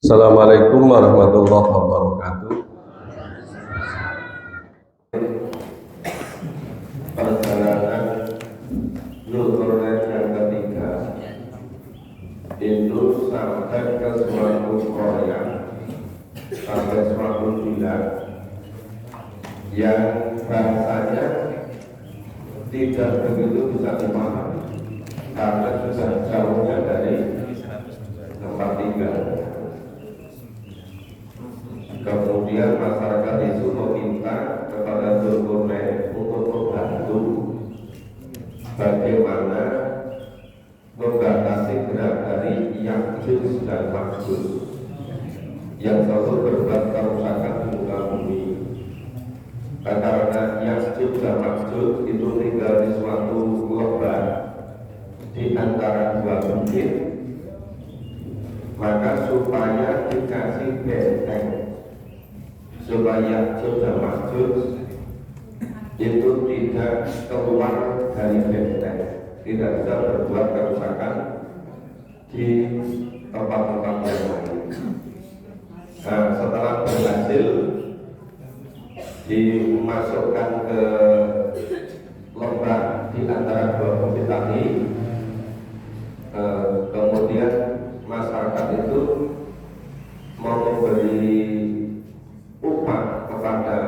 Assalamualaikum warahmatullahi wabarakatuh. Perjalanan Zulkarnain yang ketiga itu sampai ke suatu Korea, sampai suatu wilayah yang bahasanya tidak begitu bisa dipahami karena sudah jauhnya dari tempat tinggal. Kemudian masyarakat itu meminta kepada Zulkarnain untuk membantu bagaimana membatasi gerak dari Ya'juj dan Ma'juj yang selalu berbuat kerusakan di muka bumi. Karena Ya'juj dan Ma'juj itu tinggal di suatu lembah di antara dua bukit, maka supaya dikasih benteng supaya Ya'juj dan Ma'juj itu tidak keluar dari benteng, tidak bisa berbuat kerusakan di tempat-tempat yang lain. Nah, setelah berhasil dimasukkan ke lembah di antara dua bukit tadi, kemudian masyarakat itu mau memberi upah kepada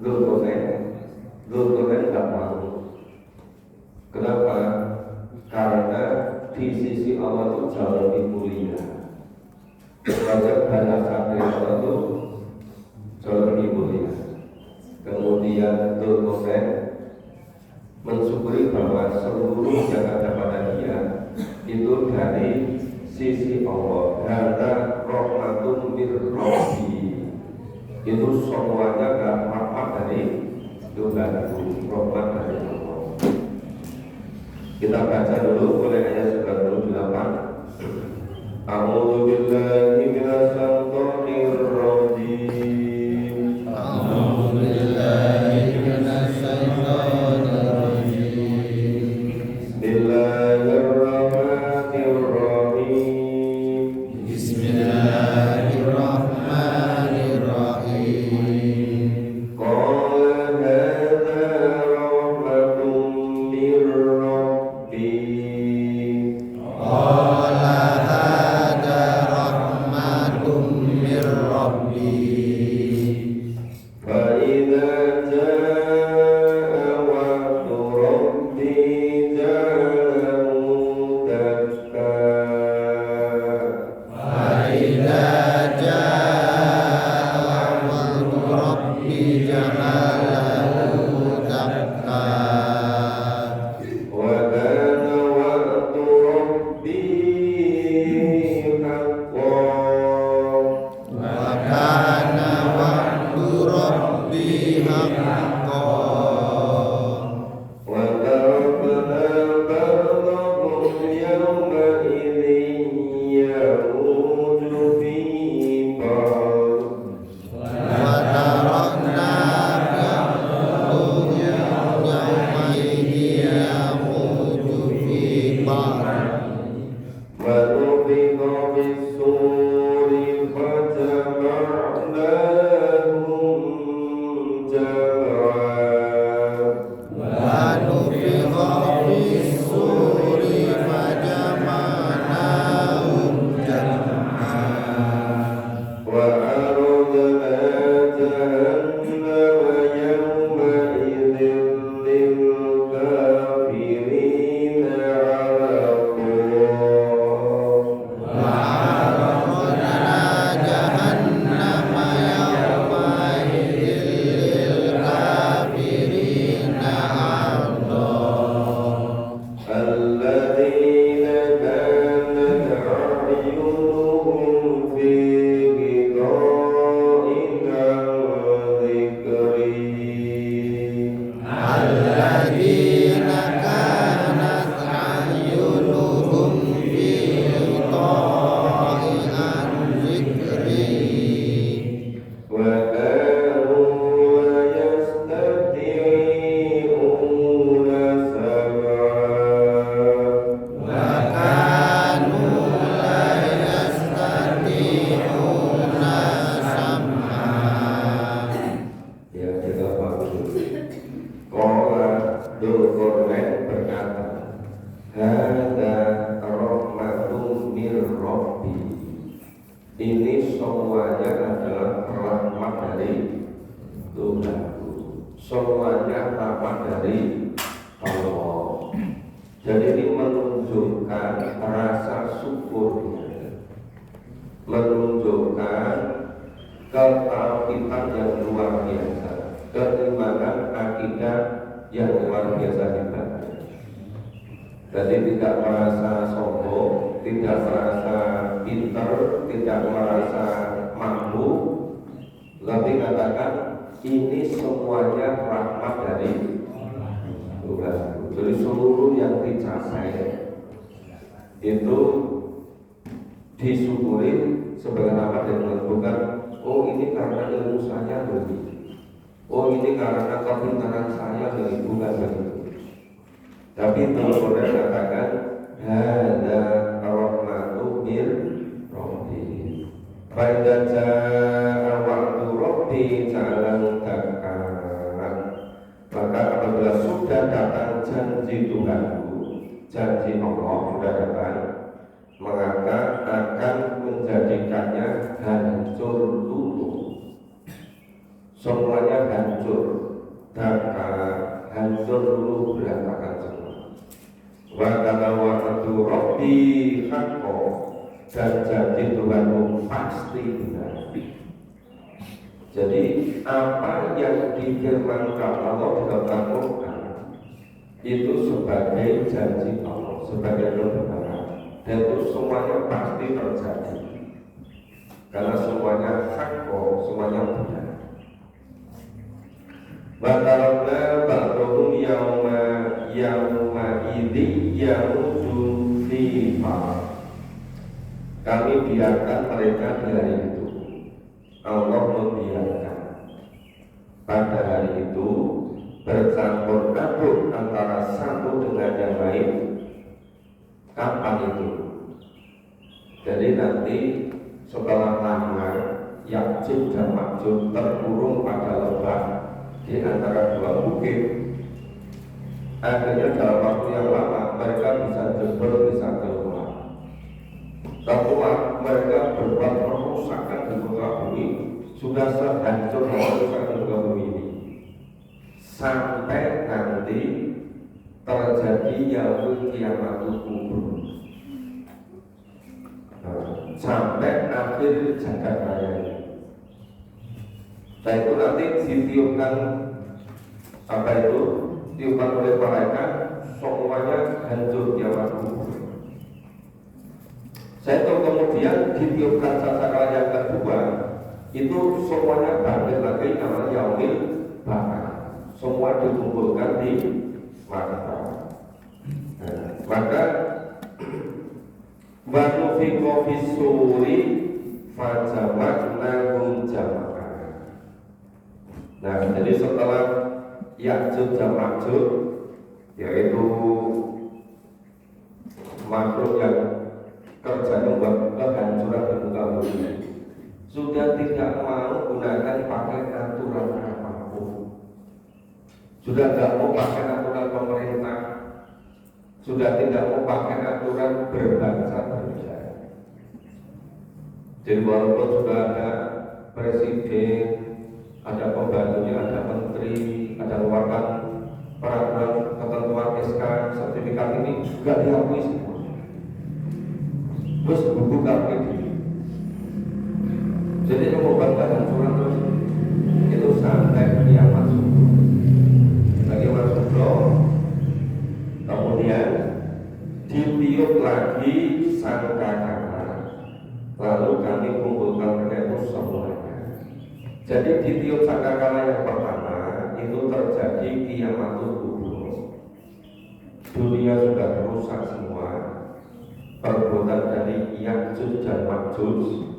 Zulkarnain. Zulkarnain tidak mau. Kenapa? Karena di sisi Allah itu jauh lebih mulia. Banyak balasan dari Allah itu jauh lebih mulia. Kemudian Zulkarnain mensyukuri bahwa seluruh yang ada pada dia itu dari sisi Allah. Hada rahmatun mir rabbi, itu semuanya rahmat dari Tuhanku, rahmat dari Allah. Kita baca dulu mulai ayat 98. A'udzu billahi minasy syaithanir rajim. A'udzu billahi minasy syaithanir rajim. Bismillahirrahmanirrahim. Bismillahirrahmanirrahim. Qala hadza rahmatun mir rabbi. Qala hadza rahmatun mir ini semuanya adalah rahmat dari Tuhan. Semuanya rahmat dari Allah. Jadi ini menunjukkan rasa syukur, menunjukkan ketauhidan yang luar biasa, keimanan akidah yang luar biasa hebatnya. Jadi tidak merasa sombong, tidak merasa pintar, tidak merasa mampu, tapi katakan ini semuanya rahmat dari Tuhan. Jadi seluruh yang dicapai itu disyukuri sebagai rahmat dari Tuhan. Bukan, oh ini karena ilmu saya begini, oh ini karena kepintaran saya begini, bukan begitu. Tapi Tuhan katakan hada rahmatu mir rabbi. Faida jaa wa'du rabbi ja'alahu dakkan. Maka apabila sudah datang janji Tuhanku, janji Allah sudah datang, maka akan menjadikannya hancur luluh. Semuanya hancur, dakkan, hancur luluh, berantakan semua. Wa kana wa'du rabbi haqqan, dan janji Tuhanmu pasti benar. Jadi apa yang difirmankan Allah di dalam Al-Quran itu sebagai janji Allah, sebagai kebenaran, dan itu semuanya pasti terjadi karena semuanya hak, semuanya benar. Batalna ba'dhum yauma idzi yamudu fiha. Kami biarkan mereka di hari itu. Allah membiarkan pada hari itu bercampur aduk antara satu dengan yang lain. Kapan itu? Jadi nanti setelah lama Ya'juj dan Ma'juj terkurung pada lembah di antara dua bukit. Akhirnya dalam waktu yang lama mereka bisa jebol, bisa keluar. Setelah mereka berbuat perusakan di muka bumi, sudah sehancur merusak di muka bumi ini, sampai nanti terjadi yaumul kiamat kubur, sampai akhir jagat raya ini. Nah itu nanti ditiupkan apa itu? Tiupan oleh malaikat, semuanya hancur kiamat kubur. Saya tahu kemudian ditiupkan sasakala yang kedua, itu semuanya bangkit lagi namanya yaumil ba'ats. Semua dikumpulkan di Makkah. Maka wa nufiqa fis-suri fajama'nahum jama'an. Nah, jadi setelah Ya'juj dan Ma'juj, yaitu makhluk yang kerja membuat kehancuran di muka bumi, sudah tidak mau gunakan pakai aturan apapun, sudah tidak mau pakai aturan pemerintah, sudah tidak mau pakai aturan berbangsa bernegara. Jadi walaupun sudah ada presiden, ada pembantunya, ada menteri, ada keluarkan peraturan ketentuan SK sertifikat ini juga diakui semua. Terus buka ini, jadi membuat kehancuran terus itu sampai kiamat subuh. Kiamat subuh, kemudian ditiup lagi sangkakala, lalu kami kumpulkan mereka itu semuanya. Jadi ditiup sangkakala yang pertama itu terjadi kiamat subuh. Dunia sudah rusak semua. Perbuatan dari Ya'juj dan Ma'juj,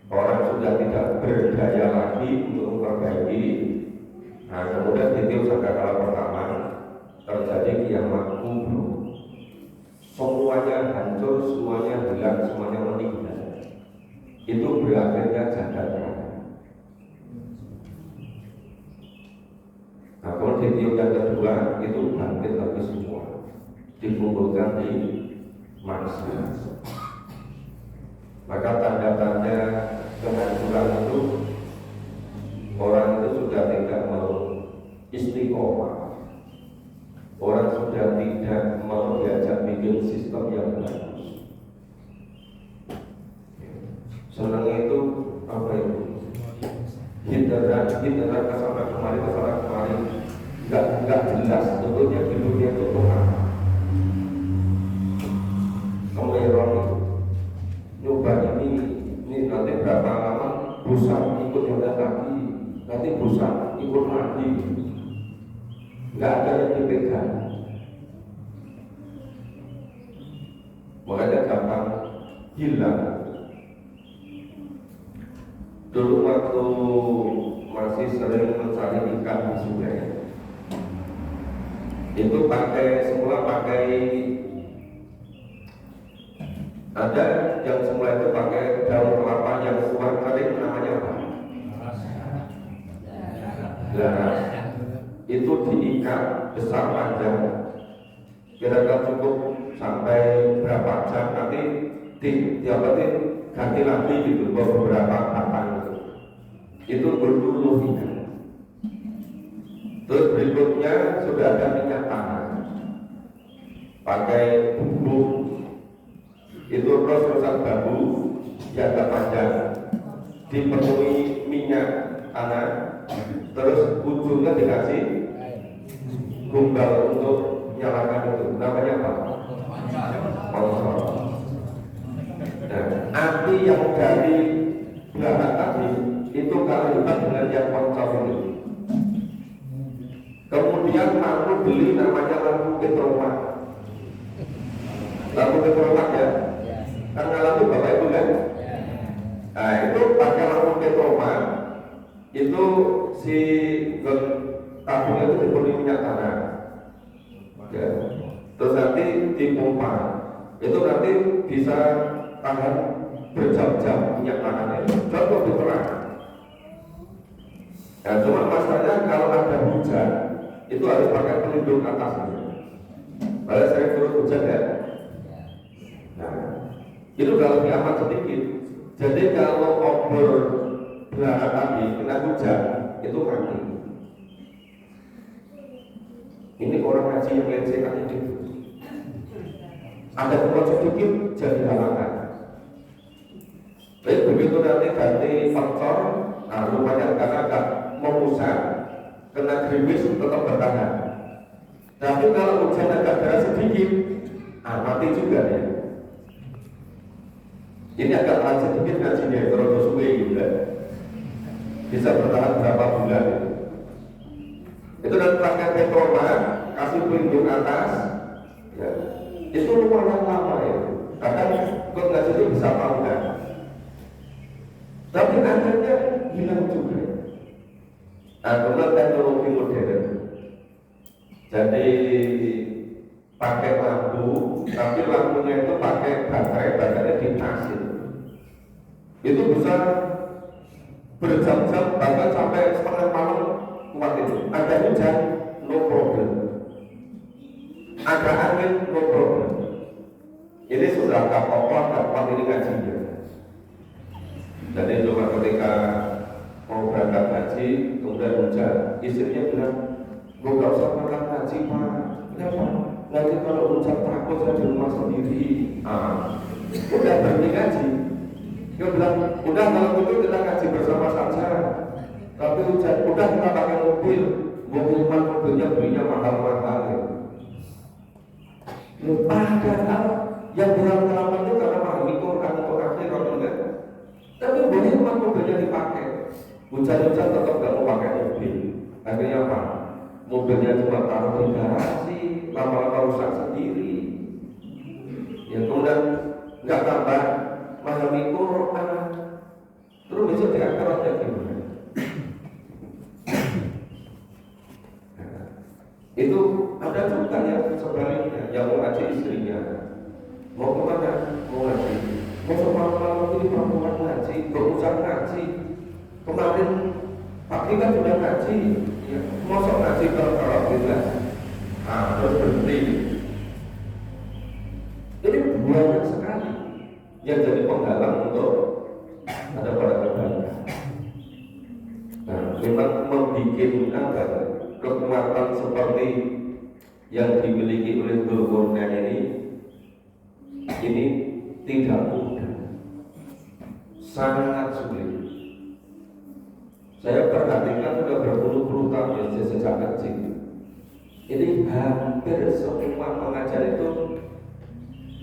orang sudah tidak berdaya lagi untuk memperbaiki. Nah kemudian ditiup sangkakala pertama terjadi kiamat kubur. Semuanya hancur, semuanya hilang, semuanya meninggal. Itu berakhirnya jagat raya. Nah kalau ditiup yang kedua itu bangkit lagi semua, dikumpulkan di Maksud. Maka tanda-tanda kehancuran itu orang itu sudah tidak mau istiqomah, orang sudah tidak mau diajak bikin sistem yang bagus. Senang itu apa itu? Hindaran kesana kemari, nggak jelas sebetulnya hidupnya itu apa. Kemeron itu nyoba ini nanti berapa lama bosan ikut yang lagi, nanti bosan ikut lagi, nggak ada yang dipegang, makanya gampang hilang. Dulu waktu masih sering mencari ikan di sungai, itu semula pakai ada yang semula itu pakai daun kelapa yang keluar kering, namanya apa? Laras. Itu diikat besar panjang, kira-kira cukup sampai berapa jam, nanti ganti lagi gitu beberapa batang itu berpuluh ikan. Terus berikutnya sudah ada minyak tanah, pakai bumbu itu rusak bambu jangka panjang, dipenuhi minyak tanah, terus ujungnya dikasih gumbal untuk nyalakan itu, namanya apa? Kompor. Nah, api yang dari belakang tadi itu kalau hebat dengan yang kompor ini. Kemudian aku beli namanya lampu petromak. Lampu petromak ya, karena lampu bapak itu kan. Nah itu pakai lampu petromak, itu si tabungnya itu dipenuhi minyak tanah. Ya. Terus nanti dipompa, itu nanti bisa tahan berjam-jam minyak tanahnya. Contoh di terang. Nah, cuma masalahnya kalau ada hujan, itu harus pakai pelindung atasnya. Padahal saya turun hujan ya. Nah, itu kalau diamat sedikit. Jadi kalau obor belakang tadi kena hujan, itu mati. Ini orang ngaji yang lecehkan itu. Ada tempat sedikit jadi halangan. Baik begitu nanti ganti faktor, nah rupanya karena agak memusat, kena gerimis tetap bertahan. Tapi kalau hujan agak deras sedikit, mati juga ya. Ini agak tahan sedikit ngajinya, terus suwe juga. Bisa bertahan berapa bulan itu. Itu nanti pakai petromak, kasih pelindung atas, ya. Itu lumayan lama ya. Kadang ikut ngaji itu bisa tahunan. Tapi akhirnya hilang juga. Nah, kemudian teknologi modern. Jadi pakai lampu, tapi lampunya itu pakai baterainya ditasin. Itu bisa berjam-jam, bahkan sampai setengah malam kuat itu. Ada hujan, no problem. Ada angin, no problem. Ini sudah agak kokoh, agak kuat ini ngajinya. Jadi cuma ketika mau berangkat haji, kemudian hujan, istrinya bilang, gue gak usah berangkat haji pak. Kenapa? Nanti kalau hujan takut saya di rumah sendiri. Udah berhenti ngaji. Dia bilang, udah kalau gitu kita ngaji bersama saja. Tapi hujan, udah kita pakai mobil. Mobilnya belinya mahal-mahal ya. Padahal yang berlama-lama itu karena pahami Quran untuk akhir enggak. Tapi boleh mobilnya dipakai. Hujan-hujan tetap gak mau pakai mobil. Akhirnya apa? Mobilnya cuma taruh di garasi, lama-lama rusak sendiri. Ya kemudian nggak tambah memahami Quran. Terus besok di akhiratnya gimana? Itu ada juga yang sebaliknya, yang mau ngaji istrinya, mau kemana? Mau ngaji, mau semalam ini perempuan ngaji, berusaha ngaji. Kemarin pagi kan sudah ngaji, ya, mosok ngaji kalau tidak, terus berhenti. Jadi banyak sekali yang jadi penghalang untuk ada pada kebaikan. Nah, memang membuat kekuatan seperti yang dimiliki oleh Dzulqarnain ini tidak mudah, sangat sulit. Saya perhatikan sudah berpuluh-puluh tahun ya, sejak kecil. Ini hampir semua pengajar itu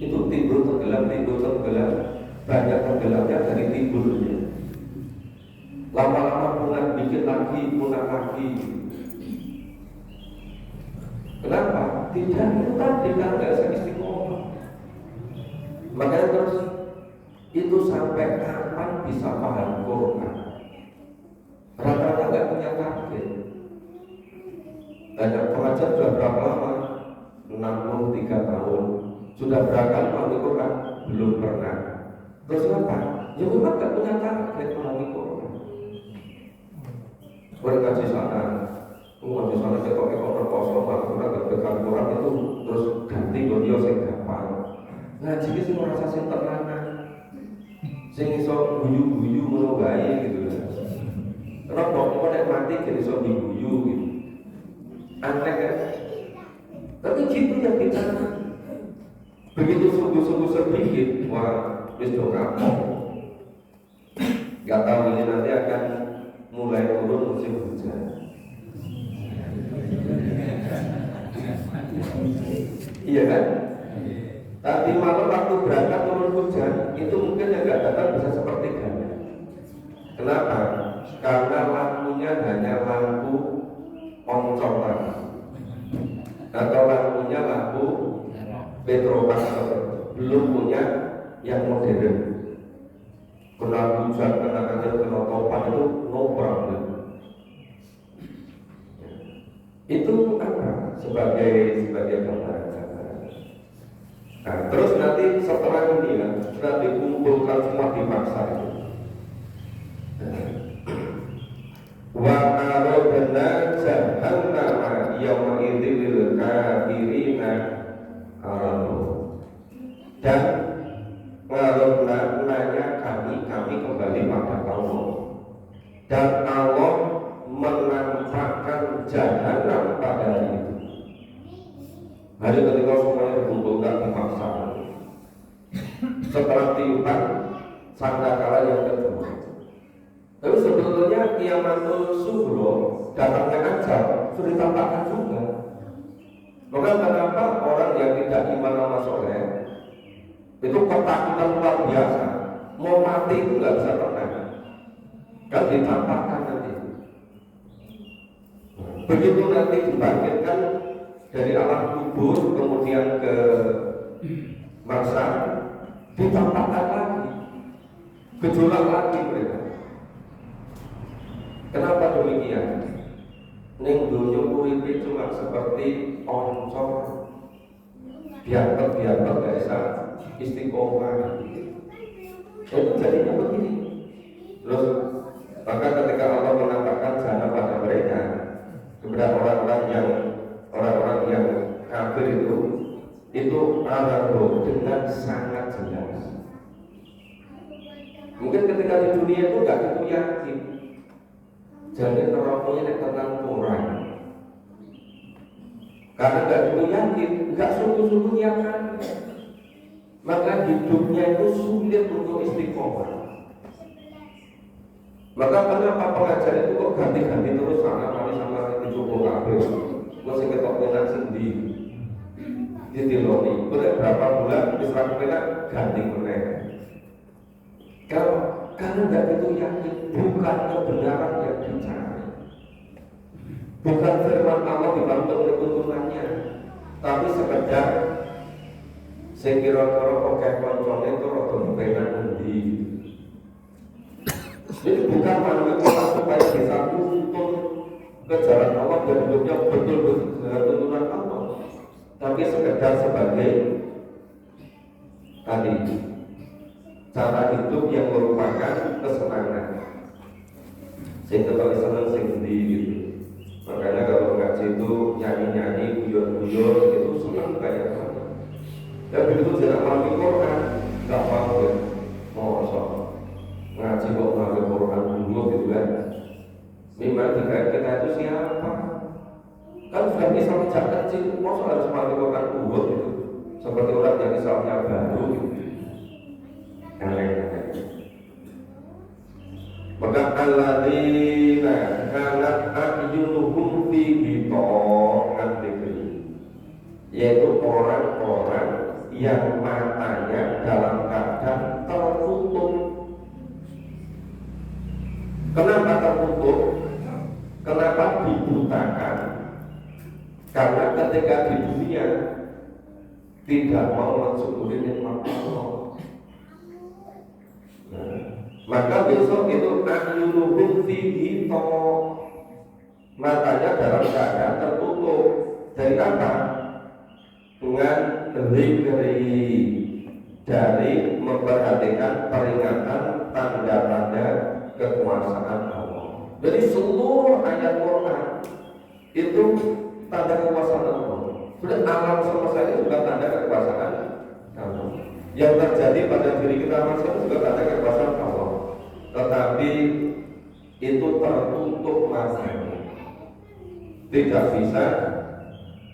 timbul tenggelam, banyak tenggelamnya dari tidurnya. Lama-lama punah bikin lagi, punah lagi. Kenapa? Tidak itu tadi kan nggak bisa istiqomah. Makanya terus itu sampai kapan bisa paham Quran? Rata-rata nggak punya target. Banyak pengajar sudah berapa lama? 63 tahun. Sudah berapa kali pahami Quran? Belum pernah. Terus apa? Ya memang nggak punya target pahami Quran. Berkaji sana, ngaji sana ketok-ketok kosong, maksudnya berpegang Quran itu terus ganti dia sing gampang. Ngaji ki sing merasa sing tenanan, sing iso guyu-guyu ngono bae gitu. Kenapa kok nek mati jadi iso guyu gitu. Aneh kan? Tapi gitu yang kita begitu sungguh-sungguh sedikit, wah wis do kapok. Gak tahu ini nanti akan mulai turun musim hujan. Iya kan? Tadi malam waktu berangkat turun hujan, itu mungkin yang gak datang bisa sepertiganya. Kenapa? Karena lampunya hanya lampu oncolan atau lampunya lampu petromakser, belum punya yang modern. Kena hujan, kena angin, kena topan itu no problem. Itu apa? Sebagai gambaran. Nah, terus nanti setelah ini ya, sudah dikumpulkan semua di maksa itu. Wa aradna jahannama yawma idzin lil kafirina aradu. Dan ngaradna nanya kami kembali pada Allah. Dan Allah menampakkan jahanam pada hari itu. Hari ketika semuanya dikumpulkan di maksa. Setelah tiupan sangkakala yang kedua. Tapi sebetulnya kiamatul sughra datangnya aja sudah ditampakkan juga. Maka kenapa orang yang tidak iman sama soleh itu ketakutan luar biasa, mau mati itu nggak bisa tenang, kan ditampakkan nanti. Begitu nanti dibangkitkan dari alam kubur kemudian ke maksa, ditampakkan lagi, gejolak lagi mereka. Kenapa demikian? Ning dunya uripe cuma seperti oncor, biar gak bisa istiqomah. Itu jadinya begini. Terus maka ketika Allah menampakkan jahanam pada mereka, kepada orang-orang yang kafir itu arado dengan sangat jelas. Mungkin ketika di dunia itu nggak gitu yakin. Jadi nerokoknya nek tenang kurang. Karena nggak gitu yakin, nggak sungguh-sungguh nyiapkan. Maka hidupnya itu sulit untuk istiqomah. Maka kenapa pengajar itu kok ganti-ganti terus sama itu coba kabel. Masih ketok penak sendiri. Ditiloni, berapa bulan diserang penak ganti mereka. Karena nggak itu yakin, bukan kebenaran yang dicari, bukan firman Allah dibantu oleh tuntunannya, tapi sekedar sekira-kira oke kontrolnya itu rodo penak undi. Jadi bukan manusia kita supaya bisa tuntun ke jalan Allah dan hidupnya betul-betul dengan tuntunan Allah, tapi sekedar sebagai tadi cara hidup yang merupakan kesenangan. Sehingga kalau senang sendiri gitu. Makanya kalau ngaji itu nyanyi-nyanyi, guyon-guyon itu senang kayak apa. Dan begitu jangan mati Quran, gak paham ya. dikira kita itu siapa? Kan sudah Islam sejak kecil, masa harus mati orang Uhud itu seperti orang yang Islamnya baru gitu. Maka alladzina kanat a'yunuhum fi ghita'an dzikri, yaitu orang-orang yang matanya dalam keadaan tertutup. Kenapa tertutup? Kenapa dibutakan? Karena ketika di dunia tidak mau mensyukuri nikmat Allah. Maka besok itu ayyunuhum fi ghita'an, matanya dalam keadaan tertutup. Dari apa? Dengan zikri, dari memperhatikan peringatan tanda-tanda kekuasaan Allah. Jadi seluruh ayat Quran itu tanda kekuasaan Allah. Sudah alam semesta ini juga tanda kekuasaan Allah. Yang terjadi pada diri kita masing-masing juga tanda kekuasaan Allah. Tetapi itu tertutup matanya, tidak bisa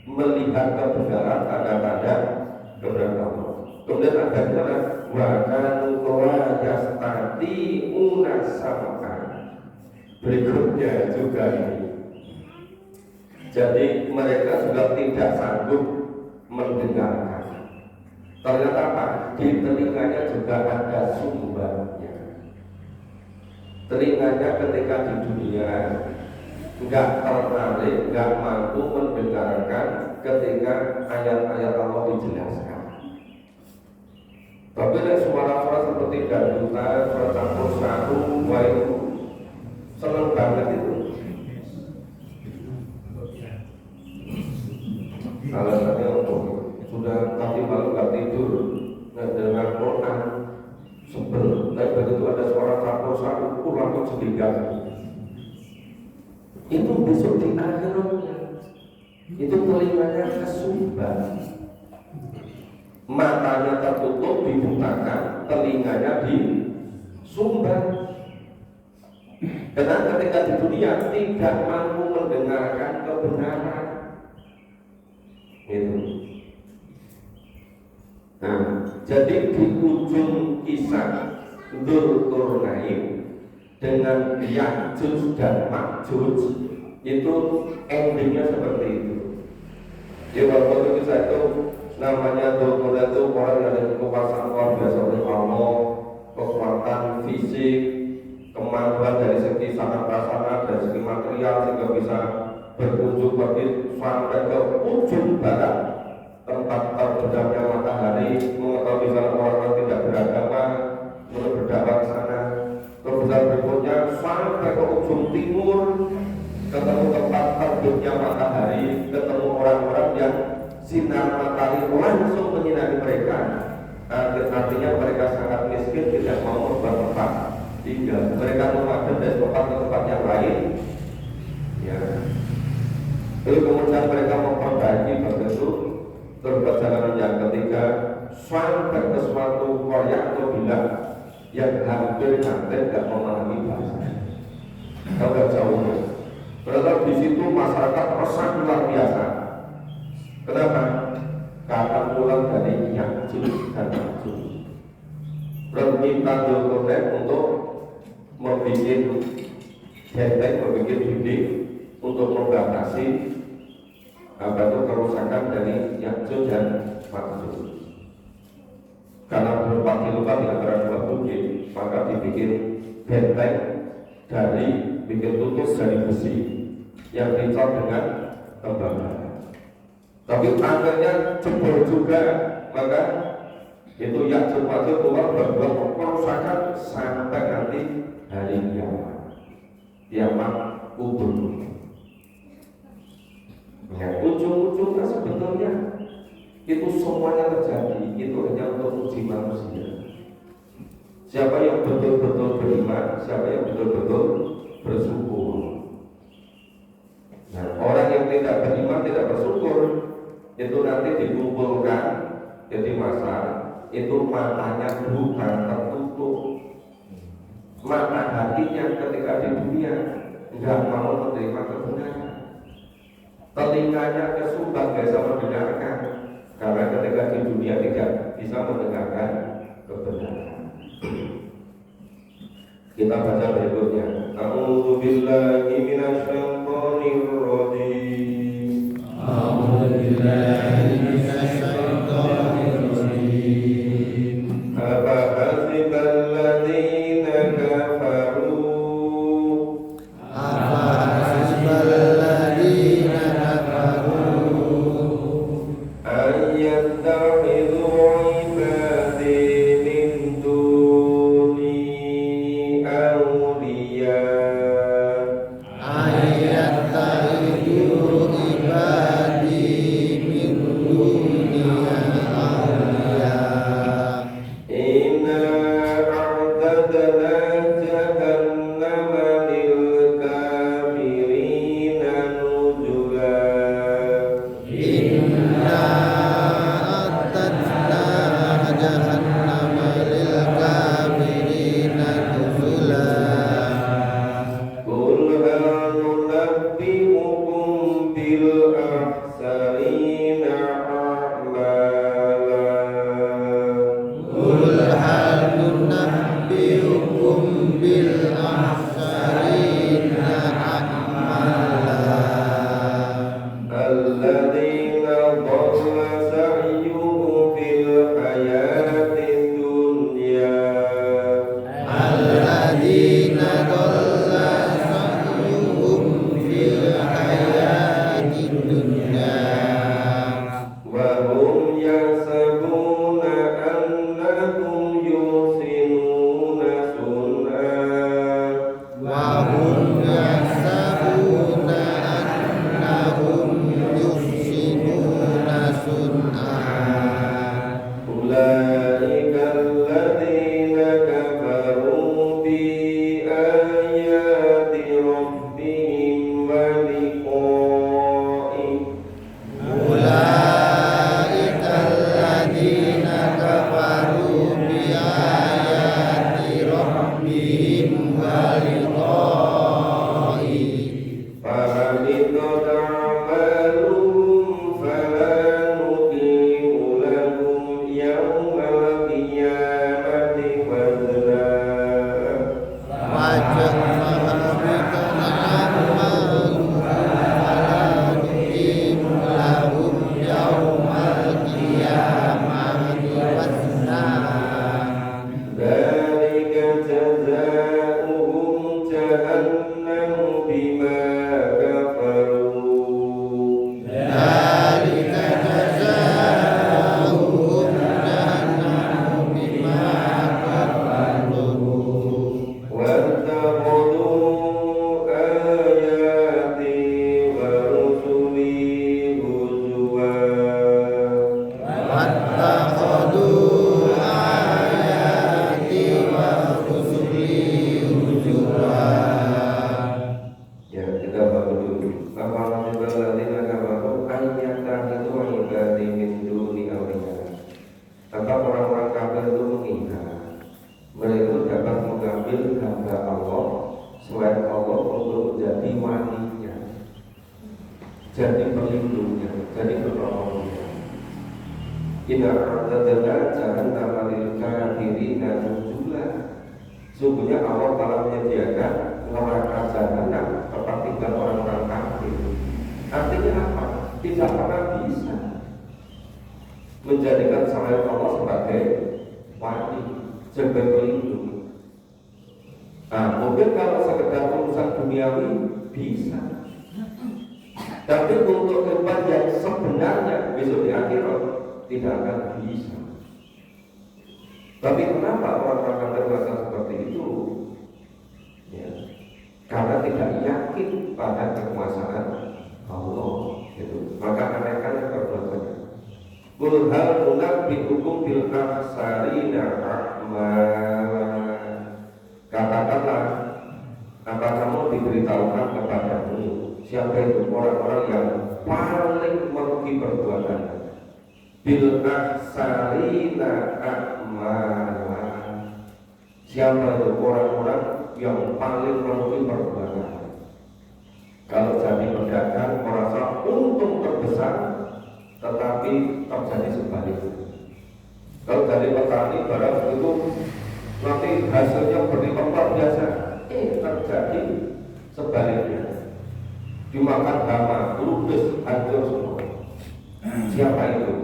melihat kebenaran tanda-tanda kebenaran Allah. Kemudian ada kata wakanu yastati unasama. Berikutnya juga ini. Jadi mereka juga tidak sanggup mendengarkan. Ternyata apa? Di telinganya juga ada sumbernya. Telinganya ketika di dunia nggak tertarik, nggak mampu mendengarkan ketika ayat-ayat Allah dijelaskan. Tapi ada suara-suara seperti dangdutan, suara campur satu, wah itu senang banget itu. Alasannya untuk sudah tadi malam nggak tidur, nggak dengar Quran, sebel. Tapi begitu ada suara campur satu, langsung sedikit. Itu besok di akhiratnya itu telinganya kesumbat, matanya tertutup dibutakan, telinganya disumbat. Karena ketika di dunia tidak mampu mendengarkan kebenaran itu. Nah, jadi di ujung kisah Dzulqarnain dengan Ya'juj dan Ma'juj itu endingnya seperti itu. Jadi waktu kisah itu namanya Dzulqarnain itu orang yang ada kekuasaan luar biasa oleh Allah, kekuatan fisik, kemampuan dari segi sangat prasarana, dari segi material sehingga bisa berkunjung pergi sampai ke ujung barat tempat terbenamnya matahari, mengetahui sana orang tidak beragama, mulai berdakwah ke sana. Kemudian berikutnya sampai ke ujung timur, ketemu tempat terbitnya matahari, ketemu orang-orang yang sinar matahari langsung menyinari mereka. Artinya mereka sangat miskin, tidak mau membuat tempat tinggal. Mereka memakan dari tempat ke tempat yang lain. Ya. Lalu kemudian mereka memperbaiki begitu perjalanan yang ketiga sampai ke suatu koyak atau bilang yang hampir-hampir tidak memahami bahasa. Agak jauhnya. Berarti di situ masyarakat resah luar biasa. Kenapa? Karena pulang dari Ya'juj dan Ma'juj. Meminta Dzulqarnain untuk membuat benteng, membuat dinding untuk membatasi kerusakan dari Ya'juj dan Ma'juj. Karena berpati lupa di antara dua bukit, maka dibikin benteng dari bikin tutup dari besi yang dicor dengan tembaga. Tapi akhirnya jebol juga, maka itu Ya'juj Ma'juj keluar berbuat kerusakan sampai nanti hari kiamat kubur. Ya, ujung-ujungnya sebetulnya itu semuanya terjadi, itu hanya untuk uji manusia. Siapa yang betul-betul beriman, siapa yang betul-betul bersyukur. Nah, orang yang tidak beriman, tidak bersyukur, itu nanti dikumpulkan jadi masa itu matanya bukan tertutup, mata hatinya ketika di dunia enggak mau menerima kebenaran. Telinganya kesumbang biasa mendengarkan, karena ketika di dunia tidak bisa mendengarkan kebenaran. Kita baca berikutnya. A'udzu billahi minasyaitonir rajim. A'udzu billahi minasyaitonir rajim. Afa hasibal ladzina kafaru ayyattakhidhu ibadi min duni awliya. Inna a'tadna jahannama lil kafirina nuzula. Qul hal nunabbi'ukum bil akhsarina a'mala. Alladzina dhalla sa'yuhum fil hayatid dunya wa hum yahsabuna annahum yuhsinuna sun'a. Ulaika alladzina kafaru bi ayati rabbihim wa liqa'ihi. فَحَبِطَتْ أَعْمَالُهُمْ فَلَا نُقِيمُ لَهُمْ يَوْمَ الْقِيَامَةِ وَزْنًا. ذَلِكَ جَزَاؤُهُمْ جَهَنَّمُ بِمَا كَفَرُوا. وَاتَّخَذُوا آيَاتِي وَرُسُلِي هُزُوًا. Ya, kita baca dulu. Apalagi alladzina kafaru ayyattakhidhu ibadi min duni awliya. Apa orang-orang kafir itu mengira mereka dapat mengambil hamba Allah selain Allah untuk menjadi walinya, jadi pelindungnya, jadi penolongnya. Inna a'tadna jahannama lil kafirina nuzula. Sungguhnya Allah telah menyediakan neraka jahanam tempat tinggal orang-orang kafir. Artinya apa? Tidak pernah bisa menjadikan selain Allah sebagai wali, sebagai pelindung. Nah, mungkin kalau sekedar urusan duniawi bisa, tapi untuk tempat yang sebenarnya besok di akhirat tidak akan bisa. Tapi kenapa orang-orang kafir merasa seperti itu? Ya, karena tidak yakin pada kekuasaan Allah. Gitu. Maka mereka yang perbuatannya. Qul hal nunabbi'ukum bil akhsarina a'mala. Katakanlah, apa kamu diberitahukan kepadamu siapa itu orang-orang yang paling merugi perbuatannya? Bil akhsarina a'mala. Siapa itu orang-orang yang paling merugi perbuatannya? Kalau jadi pedagang merasa untung terbesar, tetapi terjadi sebaliknya. Kalau jadi petani barang itu nanti hasilnya berlipat luar biasa, terjadi sebaliknya. Dimakan hama, ludes, hancur semua. Siapa itu?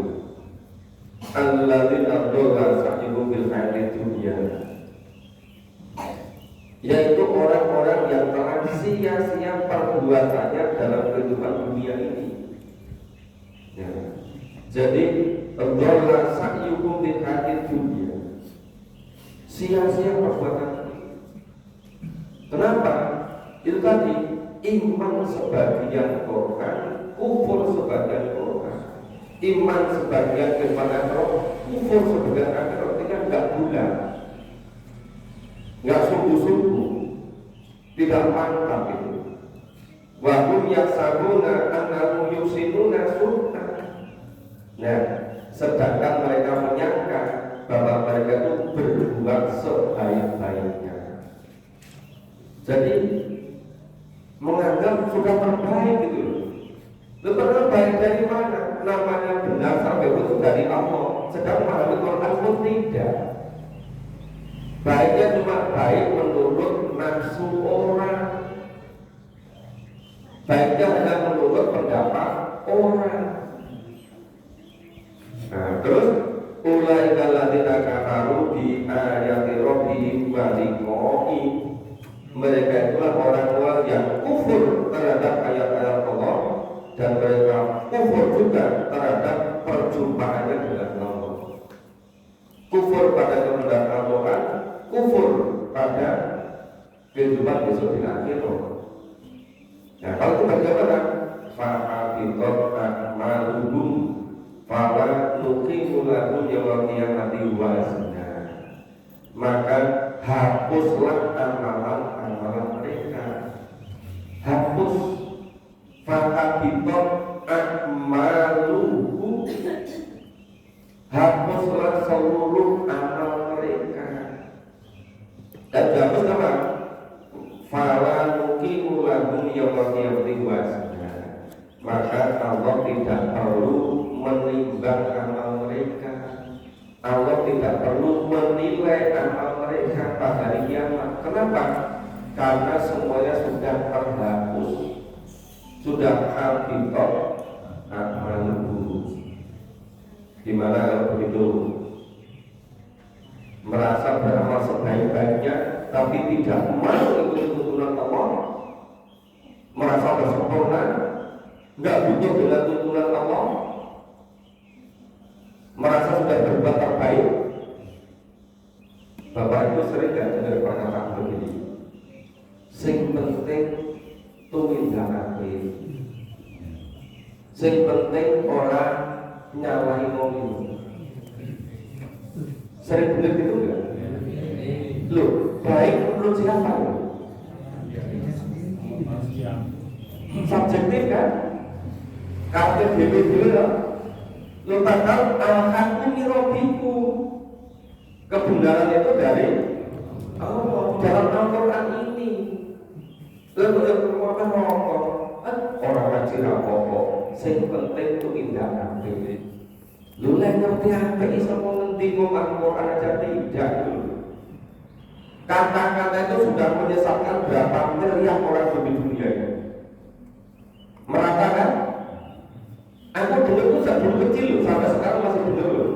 Alladzina dhalla sa'yuhum bil hayatid dunya, yaitu orang-orang yang telah sia-sia perbuatannya dalam kehidupan dunia ini. Ya. Jadi dhalla sa'yuhum bil hayatid dunya, sia-sia perbuatan. Kenapa? Itu tadi, iman sebagian Quran, kufur sebagian Quran. Iman sebagian kepada roh, kufur sebagian akhirat. Itu kan enggak bulat, enggak sungguh-sungguh, tidak mantap itu. Wa hum yahsabuna annahum yusinuna sunna. Nah, sedangkan mereka menyangka bahwa mereka itu berbuat sebaik-baiknya. Jadi menganggap sudah terbaik gitu loh. Padahal baik dari mana? Namanya benar sampai itu dari Allah. Sedang memahami Quran pun tidak. Baiknya cuma baik menurut nafsu orang. Baiknya hanya menurut pendapat orang. Nah, terus ulaika alladziina kafaru bi ayati rabbihim wa liqa'i. Mereka itulah orang-orang yang kufur terhadap ayat-ayat Allah, dan mereka kufur juga terhadap perjumpaannya dengan Allah. Kufur pada kebenaran Al-Quran, kufur pada kehidupan besok di akhirat. Nah, kalau itu bagaimana? Fa'abiqat a'maluhum fala nuqimu lahum yaumal qiyamati wazna. Maka hapuslah amalan-amalan mereka. Hapus. Fa'abiqat a'maluhum, hapuslah seluruh amal mereka. Dan hapus apa? Fala nuqimu lahum yaumal qiyamati wazna. Maka Allah tidak perlu menimbang amal mereka. Allah tidak perlu menilai amal mereka pada hari kiamat. Kenapa? Karena semuanya sudah terhapus, sudah habitat amaluhu. Dimana kalau begitu merasa beramal sebaik-baiknya, tapi tidak mau ikut tuntunan Allah, merasa bersempurna, nggak butuh dengan tuntunan Allah, merasa sudah berbuat terbaik. Bapak itu sering gak dengar perkataan begini, sing penting tumindakake, sing penting orang nyalahi mobil. Sering benar gitu enggak? Loh, baik menurut siapa? Subjektif kan? Kafir dulu loh. Lo padahal al-haqqu min rabbikum. Kebenaran itu dari Allah dalam Al-Quran ini. Lalu kemudian orang ngaji apa-apa, sing penting itu indah kabeh. Lu lek ngerti apa iso ngendi ngomong Al-Quran aja tidak dulu. Kata-kata itu sudah menyesatkan berapa miliar orang di dunia ini. Merata kan? Aku dengar itu sejak dulu kecil loh, sampai sekarang masih dengar loh.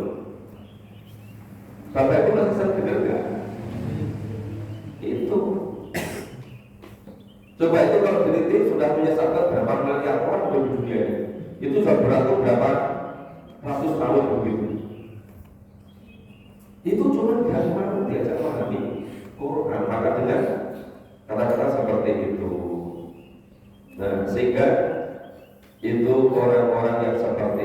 Bapak itu masih sering dengar gak? Itu coba itu kalau teliti sudah menyesatkan berapa miliar orang di dunia ini. Itu sudah berlaku berapa ratus tahun begitu. Itu cuma gak mau diajak memahami Quran. Maka dengan kata-kata seperti itu, nah sehingga itu orang-orang yang seperti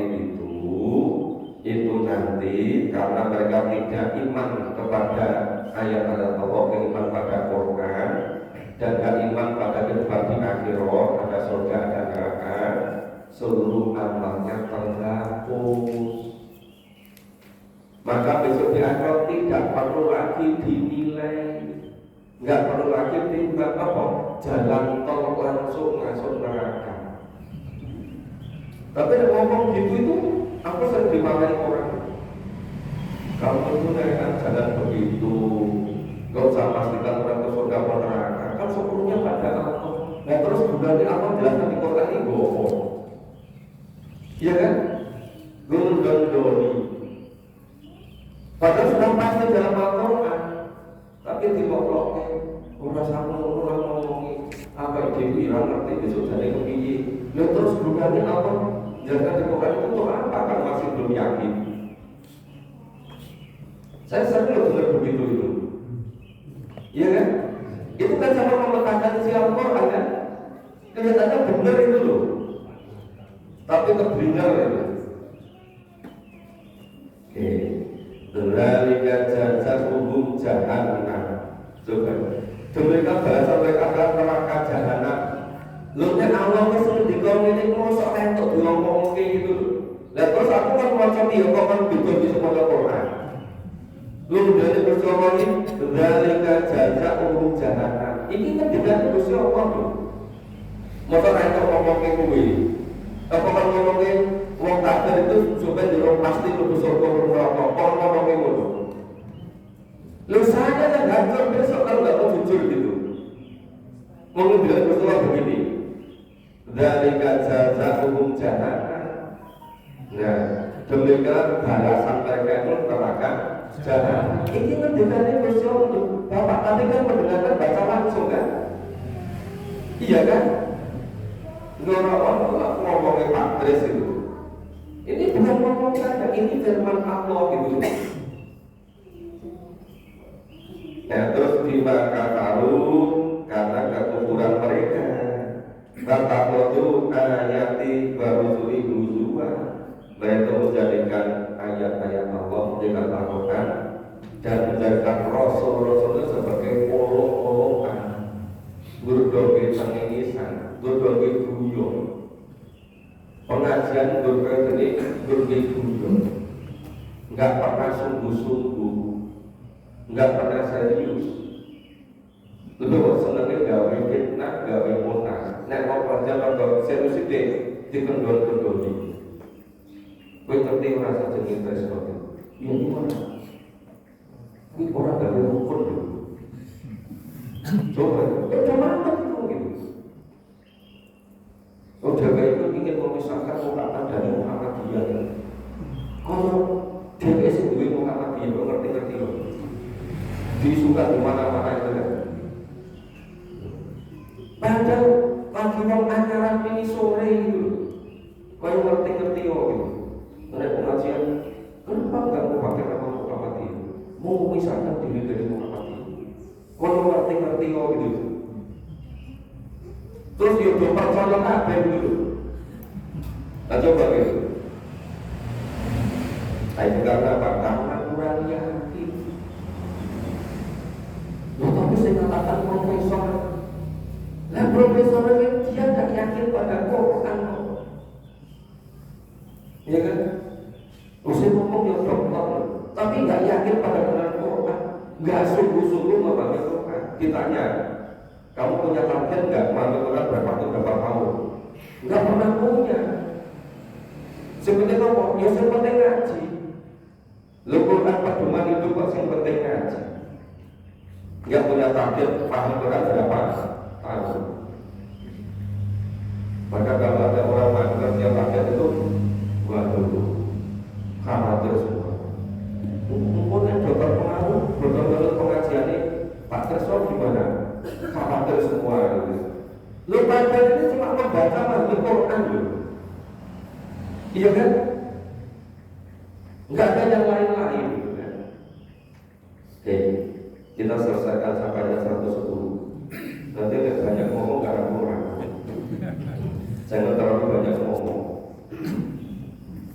itu nanti karena mereka tidak iman kepada ayat-ayat Allah, iman pada Quran, dan gak iman pada kehidupan di akhirat, ada surga, ada neraka, seluruh amalnya terhapus. Maka besok di akhirat tidak perlu lagi dinilai. nggak perlu lagi timbang apa jalan tol langsung masuk neraka. Tapi ngomong gitu itu aku sering dimarahin orang. Kamu itu naikkan jalan begitu, nggak usah pastikan orang ke surga atau neraka. Kan sepenuhnya pada Allah. Nah terus bulan Allah jelaskan di Quran ini bohong. Iya kan? Gondoni. Padahal sudah pasti dalam Al-Quran, tapi dipokloknya orang sama orang ngomongi apa itu Iran ngerti besok jadi kepiye. Lalu terus bukannya apa? Jangan di Quran itu untuk apa? Kan masih belum yakin. Saya sering loh dengar begitu itu. Iya kan? Itu kan sama meletakkan isi Al-Quran kan? Kelihatannya benar itu loh. Tapi kebenar itu. Oke. Dzalika jazaohum jahannam. Coba. Mereka bahasa mereka adalah neraka jahanam. Lho nek Allah wis ngendika ngene mosok entuk diomongke gitu. Lah terus aku kan maca piye kok kan beda di sekolah Quran. Lho dari percaya ini dzalika jazaohum jahannam. Iki kan tidak Gusti Allah lho. Mosok entuk ngomongke kuwi. Apa kan ngomongke wong kafir itu sampai jero pasti mlebu surga neraka. Kok ngomongke ngono. Lu saya yang hancur besok kalau nggak mau jujur gitu. Ngomong bilang Rasulullah begini, dzalika jazaohum jahannam. Nah, demikian balasan mereka itu neraka jahanam. Ini mendengarnya Gusti Allah. Bapak tadi kan mendengarkan baca langsung kan? Iya kan? Orang ngomongnya Pak Dres itu. Ini bukan ngomong saja, ini firman Allah gitu. Nah terus bima kafaru karena kekufuran mereka. Tataklodu ayati barusuli huzwa. Mereka menjadikan ayat-ayat Allah dengan Al-Quran dan menjadikan Rasul-Rasulnya sebagai olok-olokan, berdoa pengengisan, berdoa guyon. Pengajian berdoa ini berdoa guyon, nggak pernah sungguh-sungguh, nggak pernah serius. Lu senengnya gawe fitnah, gawe munas. Nek mau kerja kalau serius itu dikendor-kendori. Kowe ngerti rasa jeneng respon. Ya gimana? Ini orang gawe rukun lho. Coba mantap itu gitu. Oh jaga itu ingin memisahkan Muhammad dari Muhammadiyah. Kalau dia sendiri Muhammadiyah, lo ngerti-ngerti loh. Disuka di mana-mana itu kan. Padahal lagi mau ajaran ini sore itu, kau ngerti-ngerti gitu. Ada pengajian, kenapa enggak mau pakai nama Muhammadiyah? Mau memisahkan diri dari Muhammadiyah. Kau ngerti-ngerti gitu. Terus dia percaya apa gitu. Nah coba gitu. Itu karena apa? Karena kurang yakin. Loh, tapi saya katakan profesor. Nah profesor itu dia tidak yakin pada Quran. Ya kan? Usia ngomong ya dokter, tapi nggak yakin pada Quran. Nggak sungguh-sungguh membaca Quran. Ditanya, kamu punya target nggak membaca Quran berapa tahun? Nggak pernah punya. Sebenarnya kamu, ya yang penting ngaji. Lu Quran pedoman itu kok yang penting ngaji. Nggak punya target paham Quran berapa tahun. Maka kalau ada orang melakukan yang target itu, waduh, khawatir semua. Mungkin dokter pengaruh, dokter pengajian ini, Pak Tresor gimana? Khawatir semua. Lu target ini cuma membaca Al-Quran loh. Iya kan? Enggak ada yang lain-lain gitu kan. Oke, kita selesaikan sampai 110. Nanti nggak banyak ngomong karena kurang. Jangan terlalu banyak ngomong.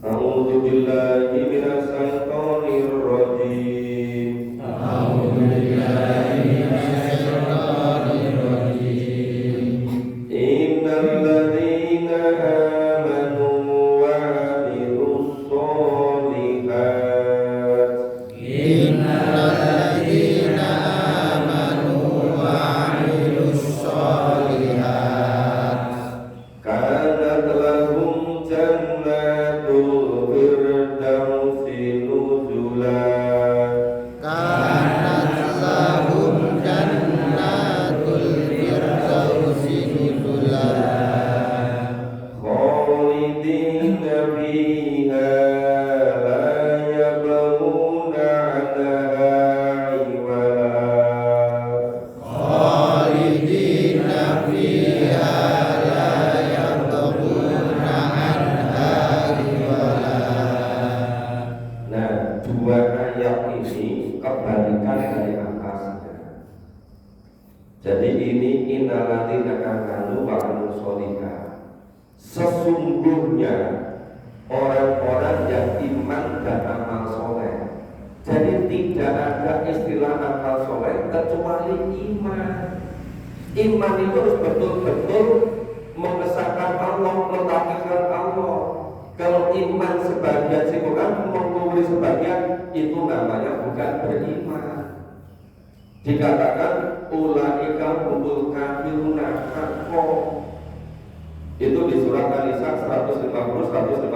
A'udzu billahi minasyaitonir rajim. A'udzu billahi minasyaitonir rajim. Innal ladzina amanu wa 'amilus sholihat. Innal ladzina amanu wa fiha la yabghuna 'anha iwala khalidina fiha la yabghuna anha hiwala. Nah, dua ayat ini kebalikan dari atasnya. Jadi ini innalladzina amanu wa amilus sholihah. Sesungguhnya orang-orang yang iman dan amal soleh. Jadi tidak ada istilah amal soleh kecuali iman. Iman itu harus betul-betul mengesahkan Allah, mentakwilkan Allah. Kalau iman sebagian si Quran mengkufuri sebagian, itu namanya bukan beriman. Dikatakan ulaika humul kafiruna haqqan. Itu di surat An-Nisa 150 151.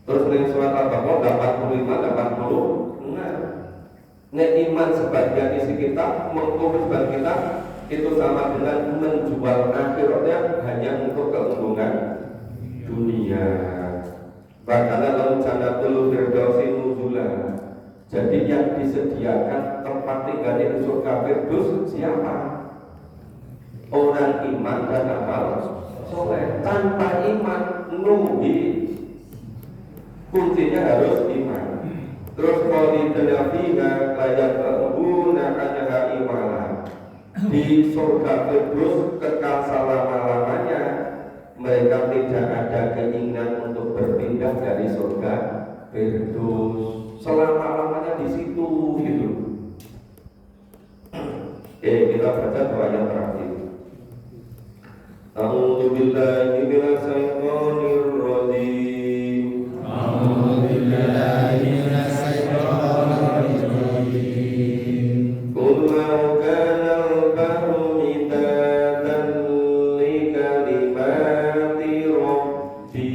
Terus di surat Al-Baqarah 85 86. Nek iman sebagian isi kitab, mengkufuri sebagian kitab, itu sama dengan menjual akhiratnya hanya untuk keuntungan dunia. Bahkan dalam jannatul firdausi nuzula. Jadi yang disediakan tempat tinggal di surga Firdaus siapa? Orang iman dan amal soleh. Tanpa iman nuhi, kuncinya harus iman. Terus khalidina fiha la yabghuna anha iwala. Di surga Firdaus kekal selama-lamanya. Mereka tidak ada keinginan untuk berpindah dari surga Firdaus. Selama-lamanya di situ gitu. Kita baca doa yang terakhir. A'udzu billahi minasy syaithanir rajim. A'udzu billahi minasy syaithanir rajim. Qul law kana al-bahru midadan li kalimati rabbi.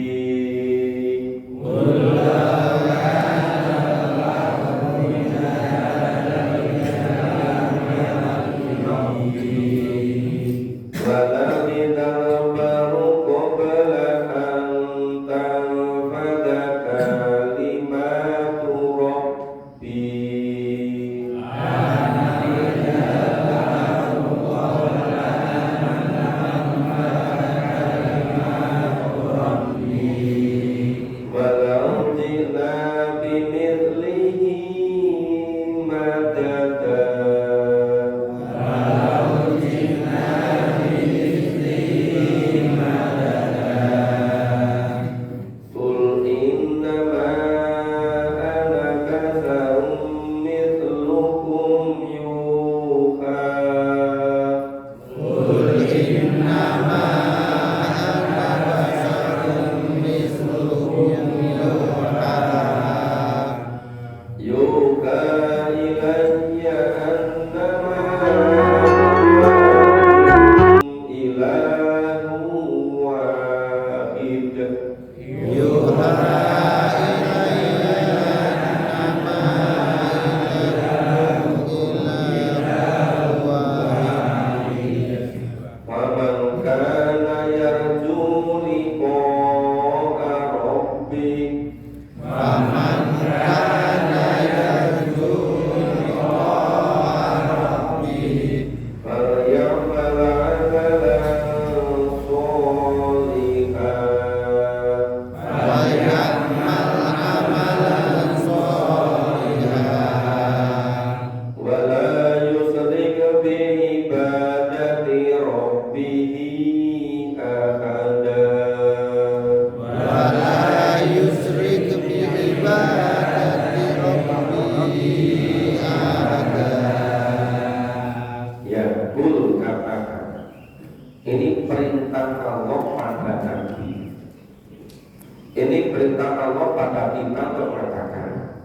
Ini perintah Allah pada kita untuk mengatakan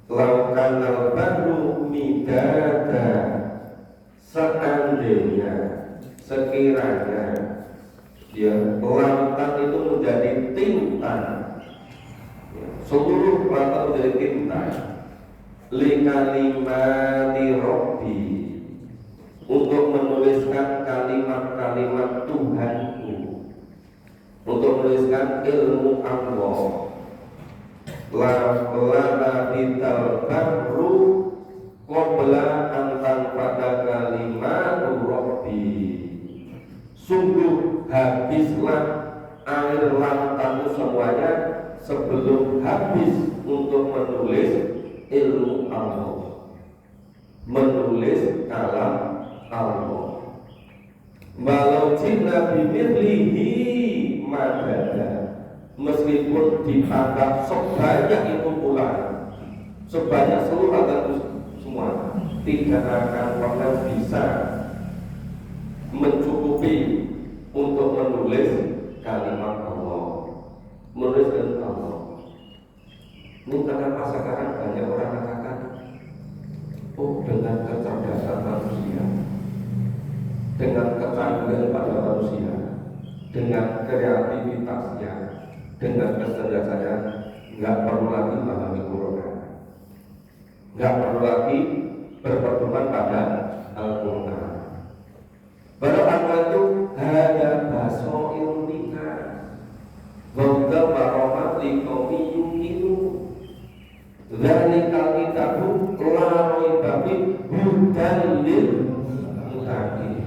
laukan al-bahru midada, seandainya, sekiranya ya, lautan itu menjadi tinta, ya, seluruh lautan menjadi tinta, likalimati Rabbi, untuk menuliskan kalimat-kalimat Tuhanku. untuk menuliskan ilmu Allah. Lana bital bahru qabla an tanfada kalimatu rabbi. Sungguh habislah air lautanmu semuanya sebelum habis untuk menulis ilmu Allah, menulis kalam Allah. Walau jinna bimithlihi madada, meskipun ditambah sebanyak itu pula, sebanyak seluruh alam semua, tidak akan pernah bisa mencukupi untuk menulis kalimat Allah, menulis kalimat Allah. Ini kenapa sekarang banyak orang mengatakan, oh dengan kecerdasan manusia, dengan kecanggihan pada manusia, dengan kreativitasnya, dengan kecerdasannya, nggak perlu lagi memahami Quran, nggak perlu lagi berpedoman pada Al-Quran. Baru itu hanya baso ilmika, wabda baromat likomi yukinu. Zalikal kitabu la raiba fihi hudan lil muttaqin.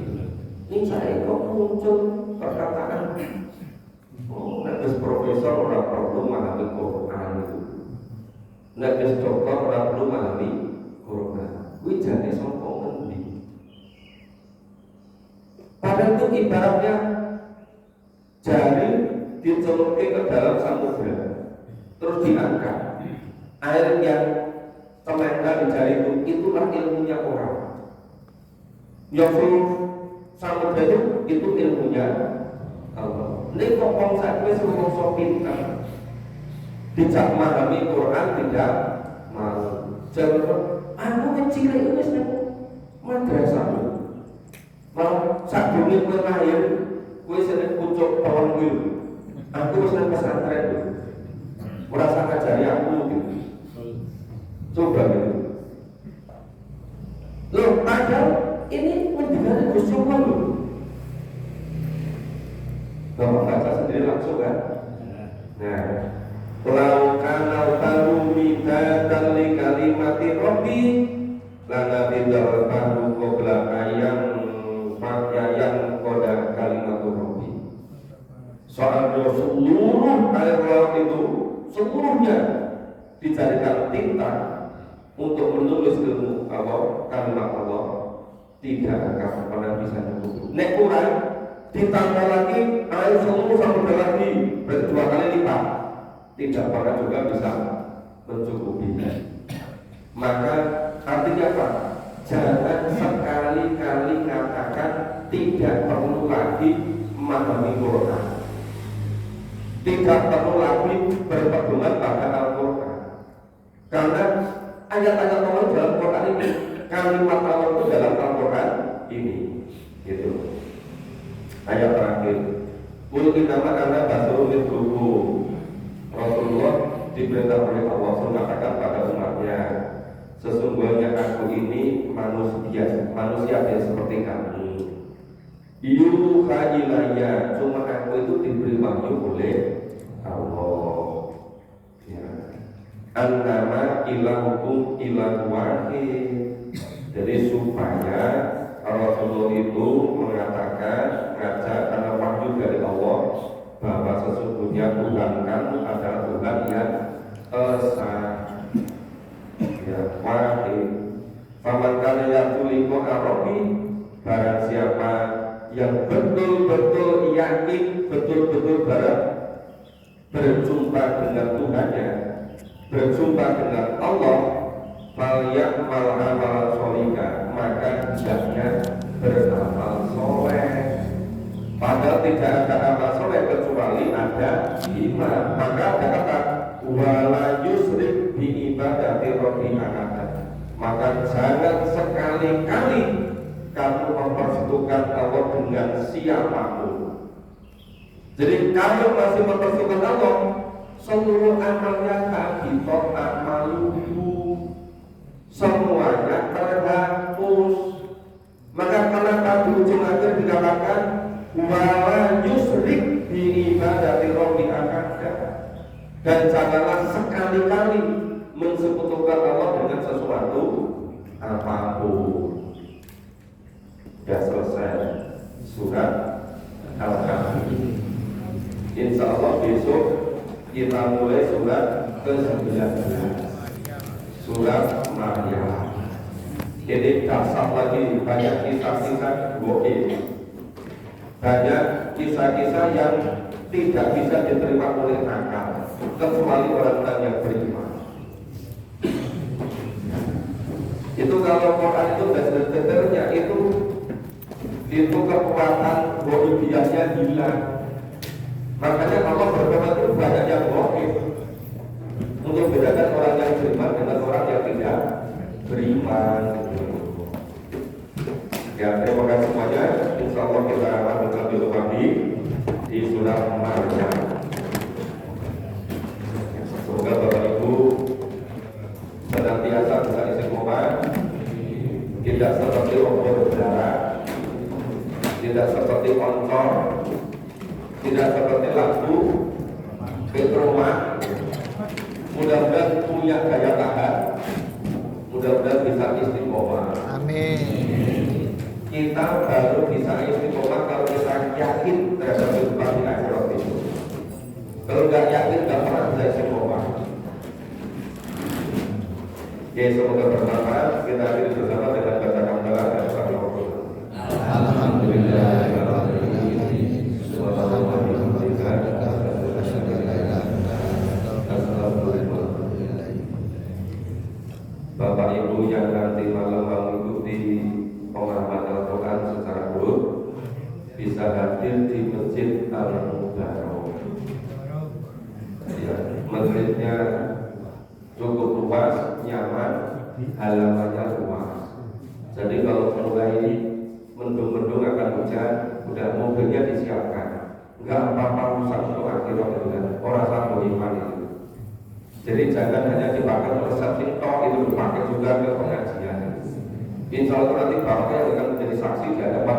Ini saya kok muncul perkataan, oh, nages profesor orang perlu memahami Quran itu, nages dokter orang perlu memahami Quran. Wijane sapa ngendi? Padahal itu ibaratnya jari dicelupkan ke dalam samudra, terus diangkat. Air yang terlempar di jari itulah ilmunya orang. Yang samudra itu ilmunya Allah. Ini kok konsep semua pintar, tidak memahami Quran, tidak mau. Jangan aku kecil itu madrasah. Mau sadurunge kowe lahir, kowe seneng pucuk pohon kuwi. Aku seneng pesantren lho. Ora sak ngajari aku gitu. Coba gitu. Loh, padahal ini mendengar Gusti Allah lho. Bapak baca sendiri langsung kan? Nah, lau kana taru midatan li kalimati rabbi lana bidal baru qabla ayam yang koda kalimat Rabbi. Soalnya seluruh air laut itu seluruhnya dijadikan tinta untuk menulis ilmu Allah, kalimat Allah, tidak akan pernah bisa cukup. Nek kurang ditambah lagi air seluruh sampai lagi, berarti 2 kali lipat, tidak pernah juga bisa mencukupi. Maka artinya apa? Jangan sekali-kali katakan tidak perlu lagi memahami Quran, tidak perlu lagi berpedoman pada Al-Quran, karena ayat-ayat Allah dalam Quran ini, kalimat Allah itu dalam Al-Quran ini, gitu. Ayat terakhir, Qul innama ana basarun mithlukum. Rasulullah diperintah oleh Allah mengatakan pada umatnya, sesungguhnya aku ini manusia yang seperti kamu. Yuha ilayya, cuma aku itu diberi wahyu oleh Allah. Ya. Annama ilahukum ilahu wahid. Jadi supaya Rasulullah itu mengatakan, ngajak karena wahyu dari Allah, bahwa sesungguhnya Tuhan kamu adalah Tuhan yang esa. Ya, wahid. Faman kana yatuliku arabi, barang siapa yang betul-betul yakin, betul-betul berjumpa dengan Tuhannya, berjumpa dengan Allah, falyamal amal sholihah, maka hendaknya beramal soleh. Padahal tidak ada amal soleh kecuali ada iman. Maka ada kata wala yusrik bi ibadati rabbi ahad. Maka jangan sekali-kali kamu mempersekutukan Allah dengan siapapun. Jadi kalau masih mempersekutukan Allah, seluruh amalnya habitat amaluhu, semuanya terhapus. Maka kenapa di ujung akhir dikatakan wala yusrik bi ibadati Dan janganlah sekali-kali mensekutukan Allah dengan sesuatu apapun. Sudah selesai surat Al-Kahfi. Insya Allah besok kita mulai surat ke-19, surat Maryam. Ini dasar lagi, banyak kisah-kisah goib, banyak kisah-kisah yang tidak bisa diterima oleh akal kecuali orang-orang yang beriman. Itu kalau Quran itu detailnya itu kekuatan goibiyahnya hilang. Makanya Allah berfirman itu banyak yang goib untuk bedakan orang yang beriman dengan orang yang tidak beriman. Ya, terima kasih semuanya. Insya Allah kita akan lebih lagi di surat Maryam. Semoga Bapak Ibu senantiasa bisa istiqomah, tidak seperti obor berdarah, tidak seperti koncor, tidak seperti lampu petroma. Mudah-mudahan punya daya tahan, mudah-mudahan bisa istiqomah. Amin. Kita baru bisa istiqomah kalau kita yakin terhadap kehidupan di akhirat itu. Kalau nggak yakin, nggak pernah bisa istiqomah. Ya, semoga bermanfaat. Kita akhiri bersama dengan baca hamdalah dan salam. Alhamdulillah. Bapak Ibu yang nanti malam mengikuti pemahaman Al-Quran secara grup bisa hadir di Masjid Al-Mubarak. Ya, masjidnya cukup luas, nyaman, halamannya luas. Jadi kalau mulai mendung-mendung akan hujan, udah mobilnya disiapkan. Enggak apa-apa rusak untuk akhirat dengan orang satu iman itu. Jadi jangan hanya dipakai oleh setting tok, itu dipakai juga ke pengajian. Insya Allah nanti Bapak yang akan menjadi saksi di hadapan